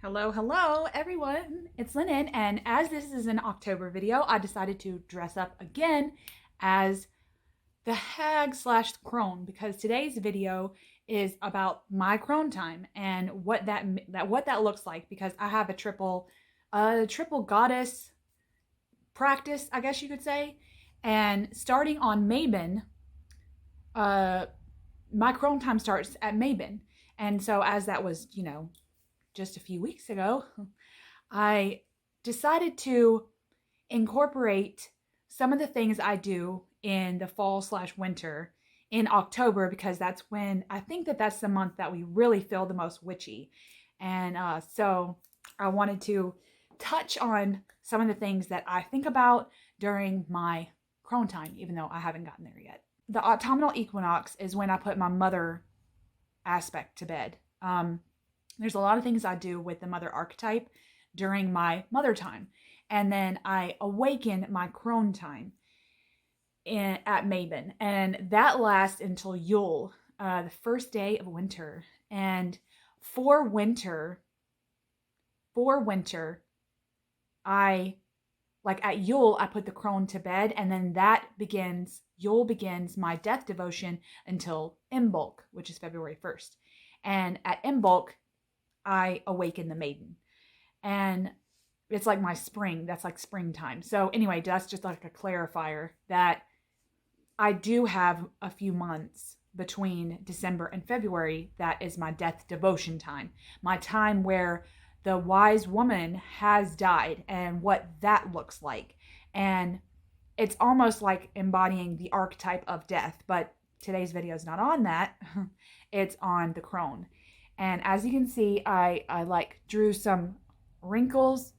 Hello everyone. It's Lynn, and as this is an October video, I decided to dress up again as the hag slash crone because today's video is about my crone time and what that looks like, because I have a triple goddess practice, I guess you could say. And starting on Mabon, my crone time starts at Mabon. And so as that was, just a few weeks ago, I decided to incorporate some of the things I do in the fall slash winter in October, because that's when I think that's the month that we really feel the most witchy. And so I wanted to touch on some of the things that I think about during my crone time, even though I haven't gotten there yet. The autumnal equinox is when I put my mother aspect to bed. There's a lot of things I do with the mother archetype during my mother time. And then I awaken my crone time at Mabon. And that lasts until Yule, the first day of winter. And for winter, I, like at Yule, I put the crone to bed. And then Yule begins my death devotion until Imbolc, which is February 1st. And at Imbolc, I awaken the maiden. And it's like my spring. That's like springtime. So anyway, that's just like a clarifier that I do have a few months between December and February. That is my death devotion time. My time where the wise woman has died and what that looks like. And it's almost like embodying the archetype of death. But today's video is not on that. It's on the crone. And as you can see, I like drew some wrinkles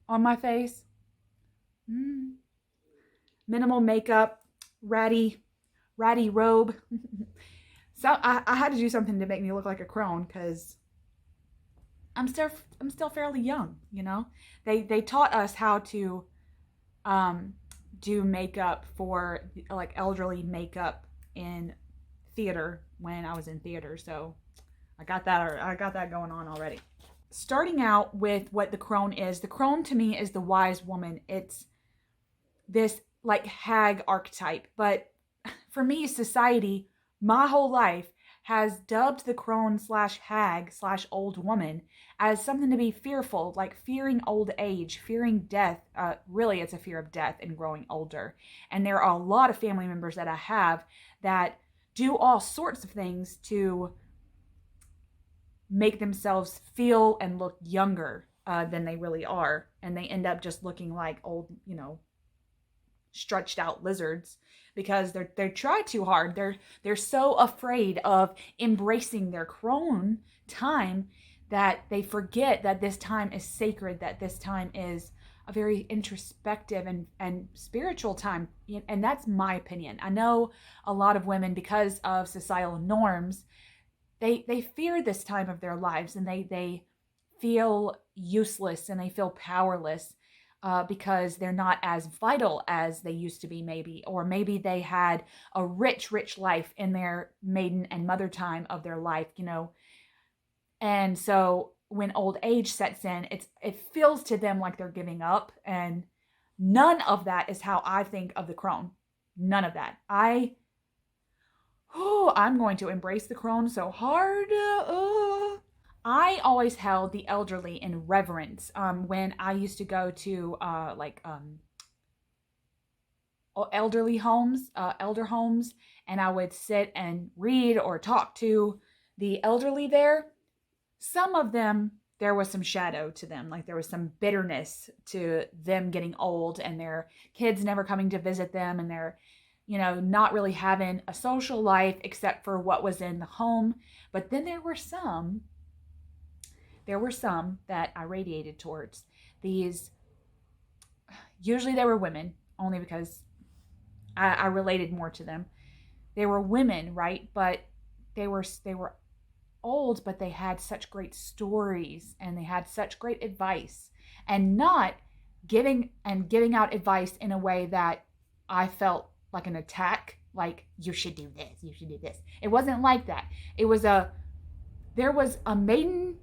on my face. Minimal makeup, ratty robe. So I had to do something to make me look like a crone because I'm still fairly young, They taught us how to do makeup for like elderly makeup in theater when I was in theater, so I got that going on already. Starting out with what the crone is. The crone to me is the wise woman. It's this like hag archetype. But for me, society, my whole life has dubbed the crone slash hag slash old woman as something to be fearful, like fearing old age, fearing death. Really, it's a fear of death and growing older. And there are a lot of family members that I have that do all sorts of things to make themselves feel and look younger than they really are. And they end up just looking like old, stretched out lizards because they try too hard. They're so afraid of embracing their crone time that they forget that this time is sacred, that this time is a very introspective and spiritual time. And that's my opinion. I know a lot of women, because of societal norms, they fear this time of their lives, and they feel useless and they feel powerless because they're not as vital as they used to be, maybe. Or maybe they had a rich life in their maiden and mother time of their life, And so when old age sets in, it feels to them like they're giving up. And none of that is how I think of the crone. None of that. I'm going to embrace the crone so hard. I always held the elderly in reverence when I used to go to elderly homes, elder homes, and I would sit and read or talk to the elderly there. Some of them, there was some shadow to them, like there was some bitterness to them getting old and their kids never coming to visit them, and they're not really having a social life except for what was in the home. But then there were some that I radiated towards. These, usually they were women, only because I related more to them. They were women, right? But they were old, but they had such great stories and they had such great advice, and not giving out advice in a way that I felt like an attack, like you should do this. It wasn't like that. There was a maiden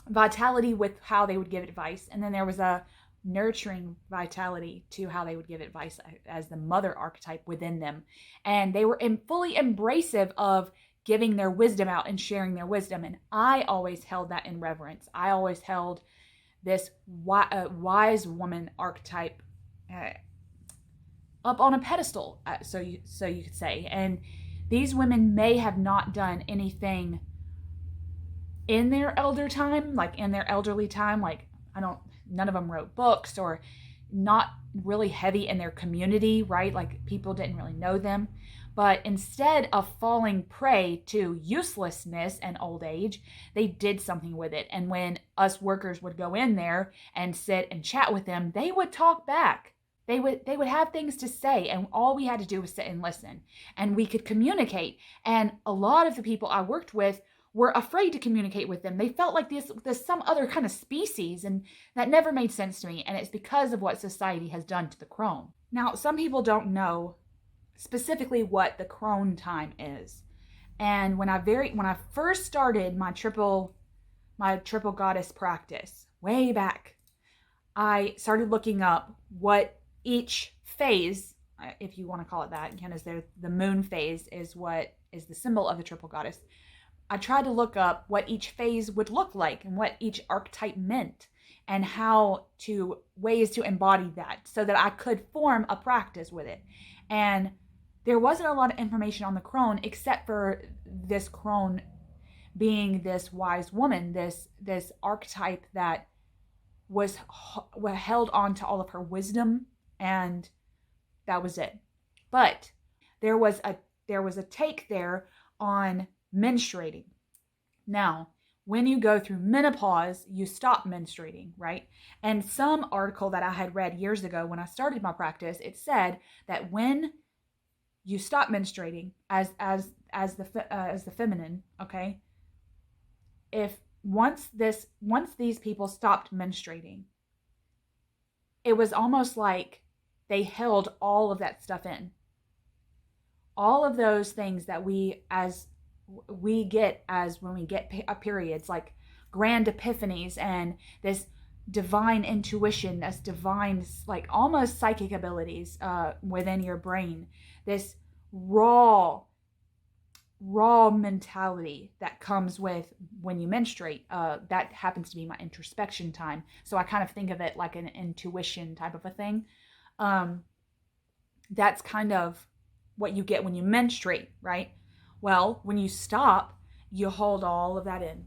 vitality with how they would give advice, and then there was a nurturing vitality to how they would give advice as the mother archetype within them. And they were fully embracive of giving their wisdom out and sharing their wisdom. And I always held that in reverence. I always held this wise woman archetype up on a pedestal, so you could say. And these women may have not done anything in their elder time, like in their elderly time, like none of them wrote books, or not really heavy in their community, right? Like people didn't really know them. But instead of falling prey to uselessness and old age, they did something with it. And when us workers would go in there and sit and chat with them, they would talk back. They would have things to say, and all we had to do was sit and listen. And we could communicate. And a lot of the people I worked with were afraid to communicate with them. They felt like there's some other kind of species, and that never made sense to me. And it's because of what society has done to the crone. Now, some people don't know specifically what the crone time is. And when I first started my triple goddess practice way back, I started looking up what each phase, if you want to call it that, because the moon phase is what is the symbol of the triple goddess. I tried to look up what each phase would look like and what each archetype meant, and ways to embody that so that I could form a practice with it. And there wasn't a lot of information on the crone, except for this crone being this wise woman, this archetype that was held on to all of her wisdom, and that was it. But there was a take there on menstruating. Now, when you go through menopause, you stop menstruating, right? And some article that I had read years ago when I started my practice, it said that when you stop menstruating as the feminine, okay? Once these people stopped menstruating, it was almost like they held all of that stuff in. All of those things that we get as when we get periods, like grand epiphanies and this divine intuition, this divine, like almost psychic abilities within your brain, this raw mentality that comes with when you menstruate. That happens to be my introspection time. So I kind of think of it like an intuition type of a thing. That's kind of what you get when you menstruate, right? Well, when you stop, you hold all of that in.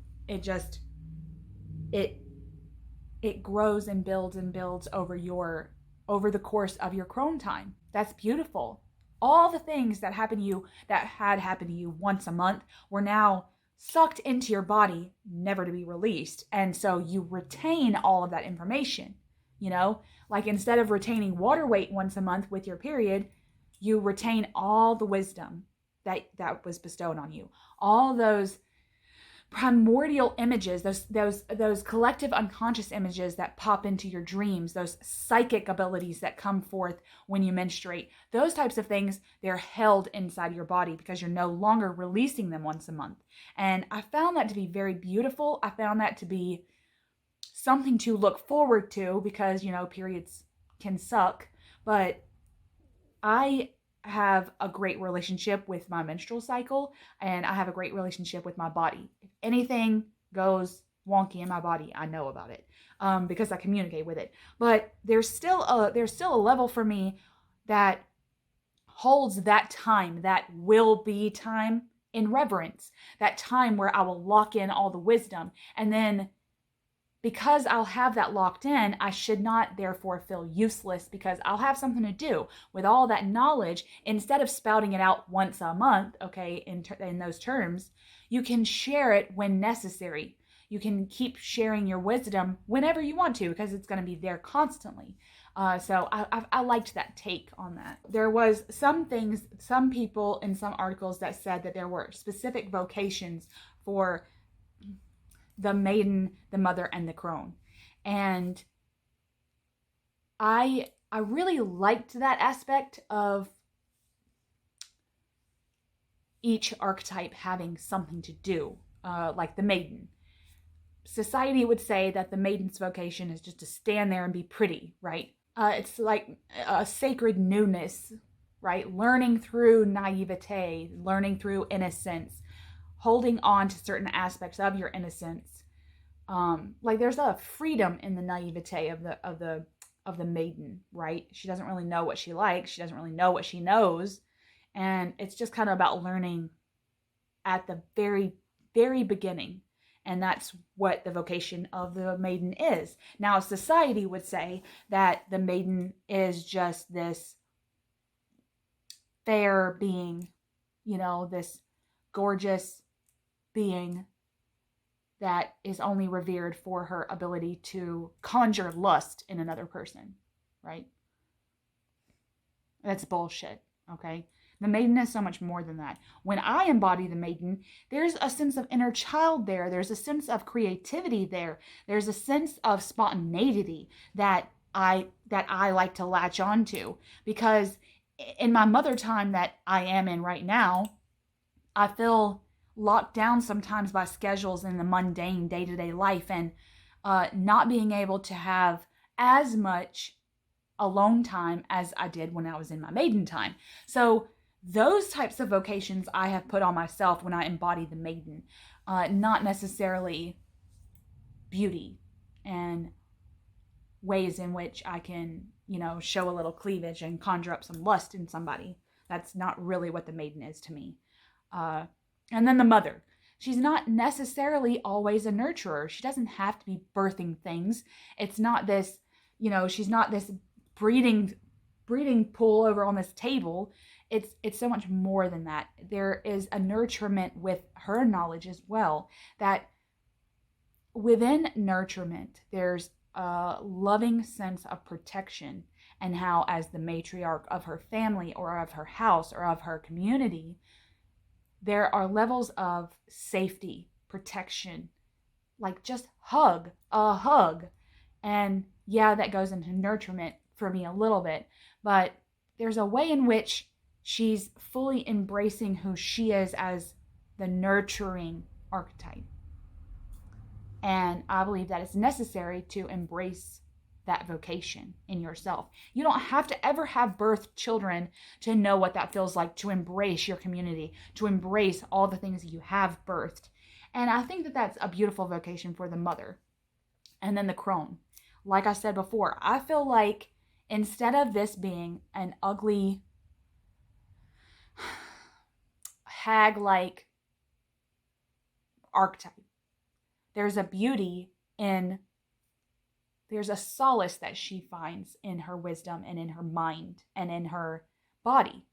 It grows and builds over the course of your crone time. That's beautiful. All the things that happened to you, that had happened to you once a month, were now sucked into your body, never to be released. And so you retain all of that information, like instead of retaining water weight once a month with your period, you retain all the wisdom that was bestowed on you. All those primordial images, those collective unconscious images that pop into your dreams, those psychic abilities that come forth when you menstruate, those types of things, they're held inside your body because you're no longer releasing them once a month. And I found that to be very beautiful. I found that to be something to look forward to because, periods can suck, but I have a great relationship with my menstrual cycle, and I have a great relationship with my body. If anything goes wonky in my body, I know about it because I communicate with it. But there's still a level for me that holds that time, that will be time, in reverence. That time where I will lock in all the wisdom, and then because I'll have that locked in, I should not therefore feel useless because I'll have something to do with all that knowledge. Instead of spouting it out once a month, okay, in those terms, you can share it when necessary. You can keep sharing your wisdom whenever you want to because it's going to be there constantly. So I liked that take on that. There was some people in some articles that said that there were specific vocations for the maiden, the mother, and the crone. And I really liked that aspect of each archetype having something to do, like the maiden. society would say that the maiden's vocation is just to stand there and be pretty, right? It's like a sacred newness, right? Learning through naivete, learning through innocence, holding on to certain aspects of your innocence. Like there's a freedom in the naivete of the maiden, right? She doesn't really know what she likes. She doesn't really know what she knows. And it's just kind of about learning at the very, very beginning. And that's what the vocation of the maiden is. Now, society would say that the maiden is just this fair being, this gorgeous being that is only revered for her ability to conjure lust in another person, right? That's bullshit, okay? The maiden is so much more than that. When I embody the maiden, there's a sense of inner child there. There's a sense of creativity there. There's a sense of spontaneity that I like to latch onto, because in my mother time that I am in right now, I feel locked down sometimes by schedules in the mundane day-to-day life, and not being able to have as much alone time as I did when I was in my maiden time. So those types of vocations I have put on myself when I embody the maiden, not necessarily beauty and ways in which I can, show a little cleavage and conjure up some lust in somebody. That's not really what the maiden is to me. And then the mother. She's not necessarily always a nurturer. She doesn't have to be birthing things. It's not this, she's not this breeding pool over on this table. It's so much more than that. There is a nurturement with her knowledge as well, that within nurturement, there's a loving sense of protection, and how as the matriarch of her family or of her house or of her community, there are levels of safety, protection, like just a hug. And yeah, that goes into nurturement for me a little bit, but there's a way in which she's fully embracing who she is as the nurturing archetype. And I believe that it's necessary to embrace that vocation in yourself. You don't have to ever have birthed children to know what that feels like, to embrace your community, to embrace all the things that you have birthed. And I think that that's a beautiful vocation for the mother. And then the crone. Like I said before, I feel like instead of this being an ugly, hag-like archetype, there's a beauty there's a solace that she finds in her wisdom and in her mind and in her body.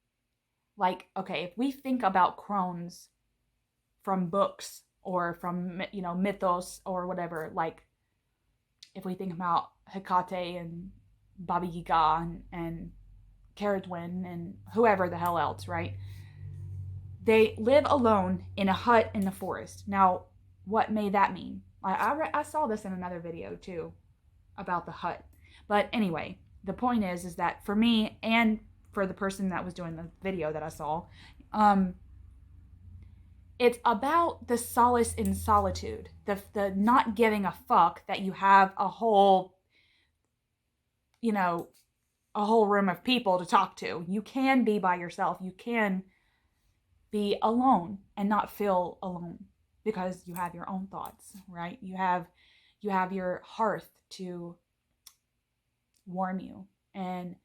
Like, okay, if we think about crones from books or from, mythos or whatever, like if we think about Hecate and Baba Yaga and Caradwin and whoever the hell else, right? They live alone in a hut in the forest. Now, what may that mean? I saw this in another video too about the hut. But anyway, the point is that for me and for the person that was doing the video that I saw, it's about the solace in solitude, the not giving a fuck that you have a whole room of people to talk to. You can be by yourself. You can be alone and not feel alone, because you have your own thoughts, right? You have your hearth to warm you, and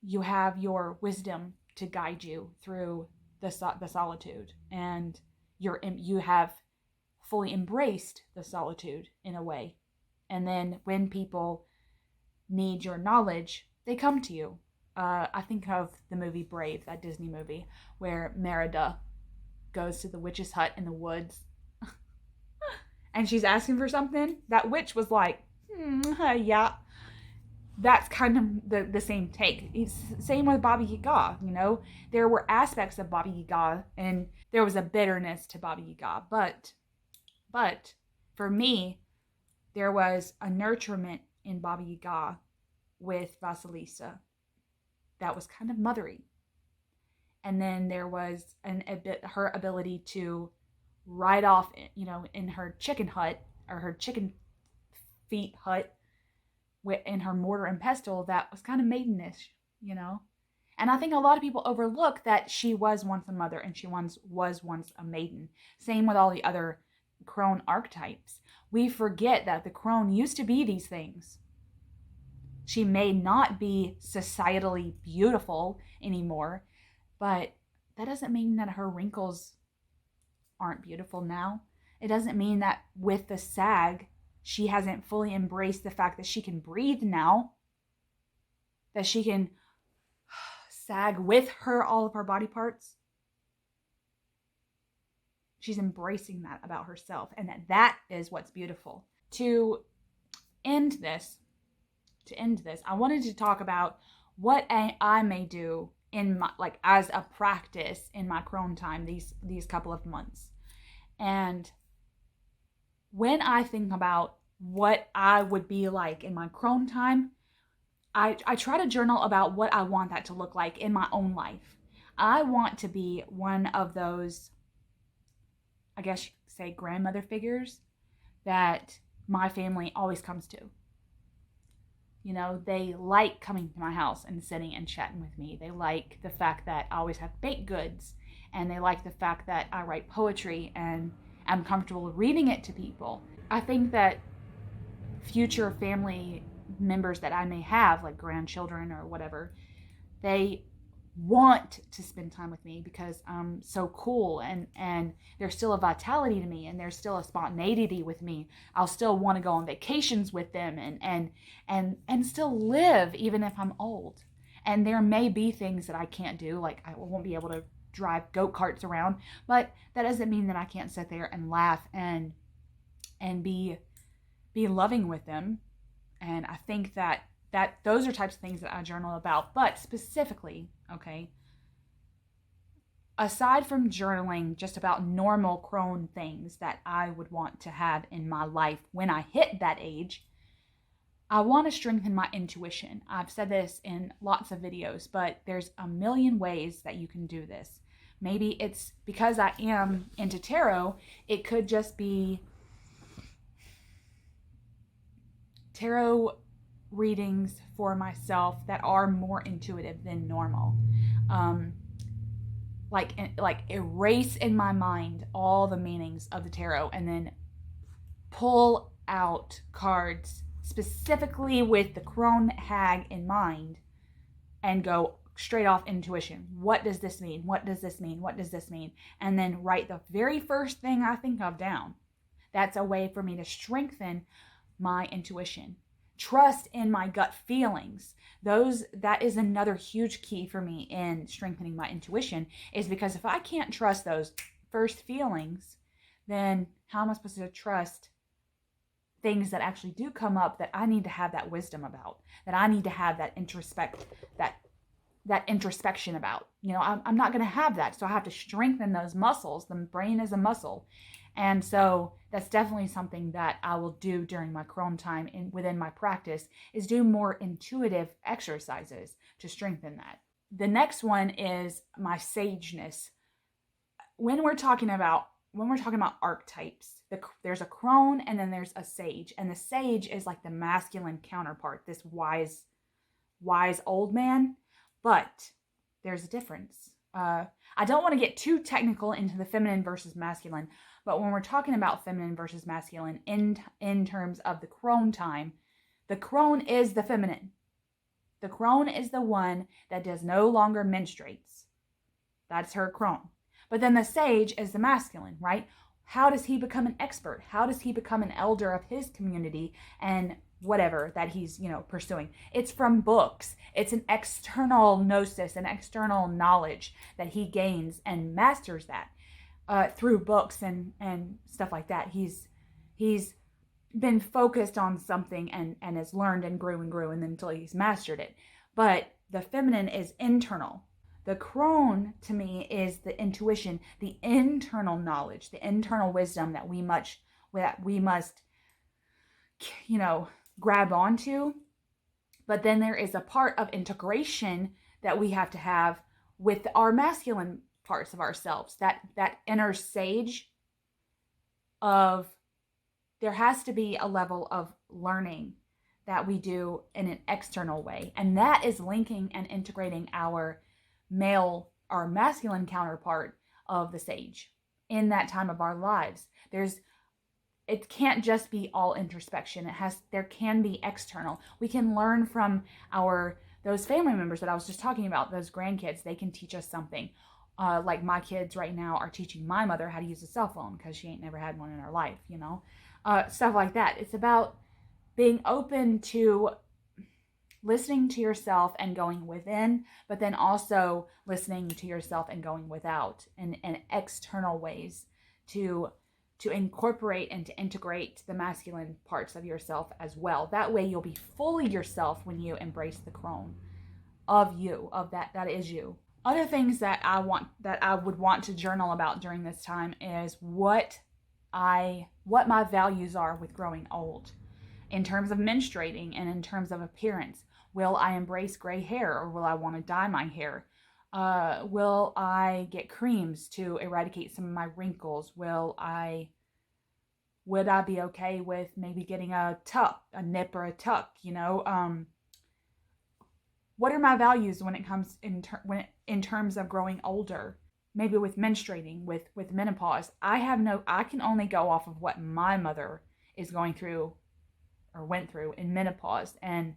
you have your wisdom to guide you through the solitude, and you have fully embraced the solitude in a way. And then when people need your knowledge, they come to you. I think of the movie Brave, that Disney movie, where Merida goes to the witch's hut in the woods and she's asking for something. That witch was like, yeah. That's kind of the same take. It's same with Baba Yaga, There were aspects of Baba Yaga, and there was a bitterness to Baba Yaga. But for me, there was a nurturement in Baba Yaga with Vasilisa that was kind of mothery. And then there was her ability to ride off, in her chicken hut, or her chicken feet hut in her mortar and pestle that was kind of maidenish, you know? And I think a lot of people overlook that she was once a mother and she was once a maiden. Same with all the other crone archetypes. We forget that the crone used to be these things. She may not be societally beautiful anymore, but that doesn't mean that her wrinkles aren't beautiful now. It doesn't mean that with the sag, she hasn't fully embraced the fact that she can breathe now, that she can sag with all of her body parts. She's embracing that about herself, and that is what's beautiful. To end this, I wanted to talk about what I may do in my, like, as a practice in my crone time these couple of months. And when I think about what I would be like in my crone time, I try to journal about what I want that to look like in my own life. I want to be one of those, I guess you could say, grandmother figures that my family always comes to. You know, they like coming to my house and sitting and chatting with me. They like the fact that I always have baked goods, and they like the fact that I write poetry and I'm comfortable reading it to people. I think that future family members that I may have, like grandchildren or whatever, they want to spend time with me because I'm so cool, and there's still a vitality to me, and there's still a spontaneity with me. I'll still want to go on vacations with them and still live even if I'm old. And there may be things that I can't do, like I won't be able to drive go-karts around, but that doesn't mean that I can't sit there and laugh and be loving with them. And I think that those are types of things that I journal about. But specifically, okay, aside from journaling just about normal crone things that I would want to have in my life when I hit that age, I want to strengthen my intuition. I've said this in lots of videos, but there's a million ways that you can do this. Maybe it's because I am into tarot, it could just be tarot readings for myself that are more intuitive than normal. Like erase in my mind all the meanings of the tarot and then pull out cards specifically with the crone hag in mind and go straight off intuition. What does this mean? What does this mean? What does this mean? And then write the very first thing I think of down. That's a way for me to strengthen my intuition. Trust in my gut feelings. That is another huge key for me in strengthening my intuition, is because if I can't trust those first feelings, then how am I supposed to trust things that actually do come up that I need to have that wisdom about, that I need to have that introspection about? You know, I'm not going to have that. So I have to strengthen those muscles. The brain is a muscle. And so that's definitely something that I will do during my crone time within my practice, is do more intuitive exercises to strengthen that. The next one is my sageness. When we're talking about archetypes, there's a crone and then there's a sage. And the sage is like the masculine counterpart, this wise old man. But there's a difference. I don't want to get too technical into the feminine versus masculine, but when we're talking about feminine versus masculine in terms of the crone time, the crone is the feminine. The crone is the one that does no longer menstruates. That's her crone. But then the sage is the masculine, right? How does he become an expert? How does he become an elder of his community and whatever that he's, pursuing? It's from books. It's an external gnosis, an external knowledge that he gains and masters that through books and stuff like that. He's been focused on something and has learned and grew and then until he's mastered it. But the feminine is internal. The crone, to me, is the intuition, the internal knowledge, the internal wisdom that we must, grab onto. But then there is a part of integration that we have to have with our masculine parts of ourselves, that inner sage of there has to be a level of learning that we do in an external way. And that is linking and integrating our male or masculine counterpart of the sage in that time of our lives. It can't just be all introspection. There can be external. We can learn from those family members that I was just talking about, those grandkids. They can teach us something. Like my kids right now are teaching my mother how to use a cell phone because she ain't never had one in her life, stuff like that. It's about being open to listening to yourself and going within, but then also listening to yourself and going without in external ways to incorporate and to integrate the masculine parts of yourself as well. That way you'll be fully yourself when you embrace the crone of you, of that is you. Other things that I would want to journal about during this time is what my values are with growing old in terms of menstruating and in terms of appearance. Will I embrace gray hair, or will I want to dye my hair? Will I get creams to eradicate some of my wrinkles? Would I be okay with maybe getting a nip or a tuck? What are my values when it comes in terms of growing older? Maybe with menstruating, with menopause. I can only go off of what my mother is going through or went through in menopause, and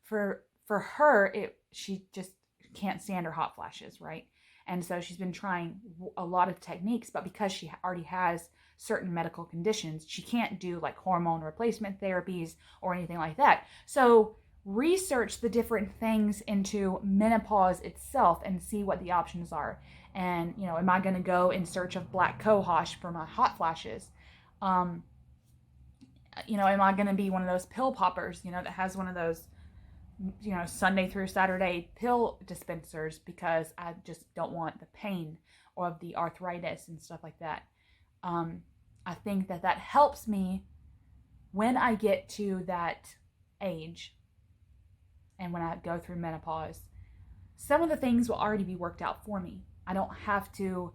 for her, she just can't stand her hot flashes, right? And so she's been trying a lot of techniques, but because she already has certain medical conditions, she can't do like hormone replacement therapies or anything like that. So research the different things into menopause itself and see what the options are. And, am I going to go in search of black cohosh for my hot flashes? Am I going to be one of those pill poppers, that has one of those, Sunday through Saturday pill dispensers because I just don't want the pain or of the arthritis and stuff like that. I think that helps me when I get to that age and when I go through menopause. Some of the things will already be worked out for me. I don't have to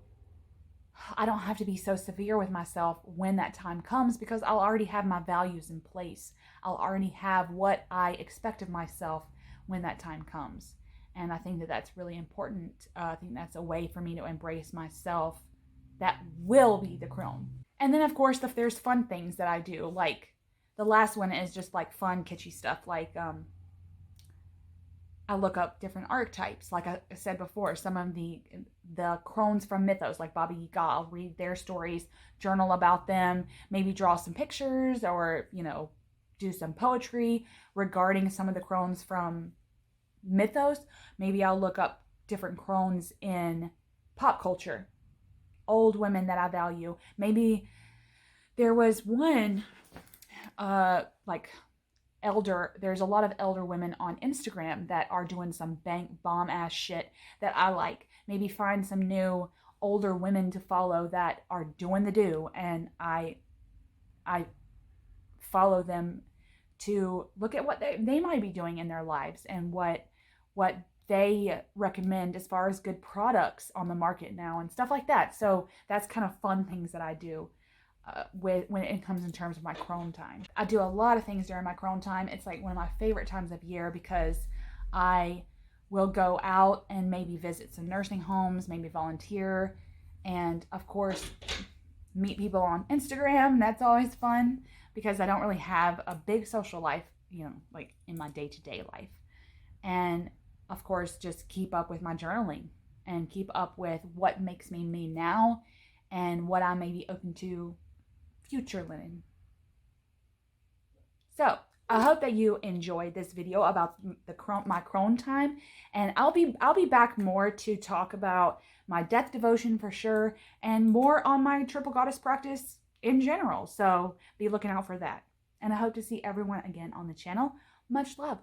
be so severe with myself when that time comes because I'll already have my values in place. I'll already have what I expect of myself when that time comes. And I think that that's really important. I think that's a way for me to embrace myself that will be the crone. And then, of course, if there's fun things that I do, like the last one is just like fun, kitschy stuff. Like I look up different archetypes. Like I said before, some of the crones from mythos, like Baba Yaga, I'll read their stories, journal about them, maybe draw some pictures or, do some poetry regarding some of the crones from mythos. Maybe I'll look up different crones in pop culture, old women that I value. Maybe there was one, there's a lot of elder women on Instagram that are doing some bomb ass shit that I like. Maybe find some new older women to follow that are doing the do, and I follow them to look at what they might be doing in their lives and what they recommend as far as good products on the market now and stuff like that. So that's kind of fun things that I do when it comes in terms of my crone time. I do a lot of things during my crone time. It's like one of my favorite times of year because I will go out and maybe visit some nursing homes, maybe volunteer, and of course meet people on Instagram. That's always fun because I don't really have a big social life, like in my day-to-day life. And of course, just keep up with my journaling and keep up with what makes me me now and what I may be open to future linen. So I hope that you enjoyed this video about my crone time, and I'll be back more to talk about my death devotion for sure, and more on my triple goddess practice in general. So be looking out for that. And I hope to see everyone again on the channel. Much love.